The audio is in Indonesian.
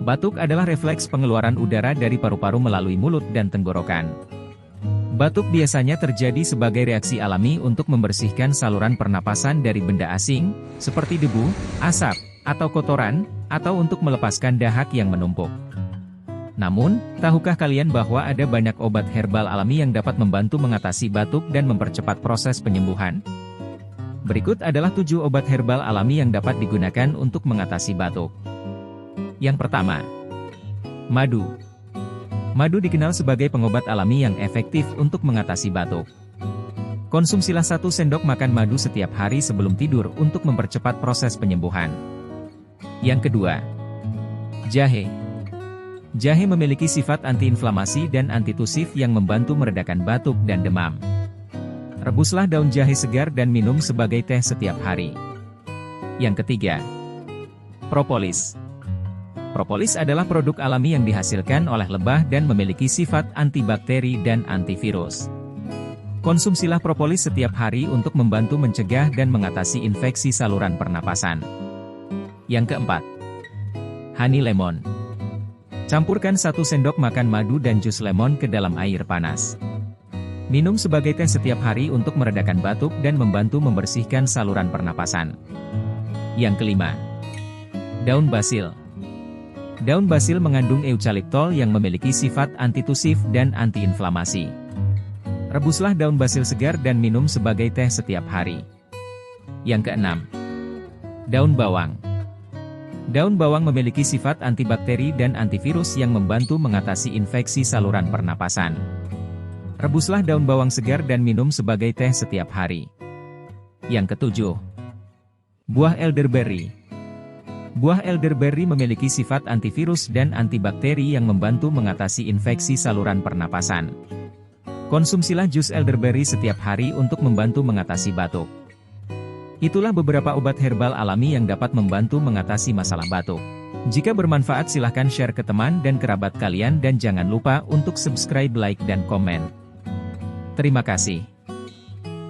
Batuk adalah refleks pengeluaran udara dari paru-paru melalui mulut dan tenggorokan. Batuk biasanya terjadi sebagai reaksi alami untuk membersihkan saluran pernapasan dari benda asing, seperti debu, asap, atau kotoran, atau untuk melepaskan dahak yang menumpuk. Namun, tahukah kalian bahwa ada banyak obat herbal alami yang dapat membantu mengatasi batuk dan mempercepat proses penyembuhan? Berikut adalah 7 obat herbal alami yang dapat digunakan untuk mengatasi batuk. Yang pertama, madu. Madu dikenal sebagai pengobat alami yang efektif untuk mengatasi batuk. Konsumsilah 1 sendok makan madu setiap hari sebelum tidur untuk mempercepat proses penyembuhan. Yang kedua, jahe. Jahe memiliki sifat antiinflamasi dan antitusif yang membantu meredakan batuk dan demam. Rebuslah daun jahe segar dan minum sebagai teh setiap hari. Yang ketiga, propolis. Propolis adalah produk alami yang dihasilkan oleh lebah dan memiliki sifat antibakteri dan antivirus. Konsumsilah propolis setiap hari untuk membantu mencegah dan mengatasi infeksi saluran pernapasan. Yang keempat, honey lemon. Campurkan 1 sendok makan madu dan jus lemon ke dalam air panas. Minum sebagai teh setiap hari untuk meredakan batuk dan membantu membersihkan saluran pernapasan. Yang kelima, daun basil. Daun basil mengandung eucalyptol yang memiliki sifat antitusif dan antiinflamasi. Rebuslah daun basil segar dan minum sebagai teh setiap hari. Yang keenam, daun bawang. Daun bawang memiliki sifat antibakteri dan antivirus yang membantu mengatasi infeksi saluran pernapasan. Rebuslah daun bawang segar dan minum sebagai teh setiap hari. Yang ketujuh, buah elderberry. Buah elderberry memiliki sifat antivirus dan antibakteri yang membantu mengatasi infeksi saluran pernapasan. Konsumsilah jus elderberry setiap hari untuk membantu mengatasi batuk. Itulah beberapa obat herbal alami yang dapat membantu mengatasi masalah batuk. Jika bermanfaat silahkan share ke teman dan kerabat kalian dan jangan lupa untuk subscribe, like dan komen. Terima kasih.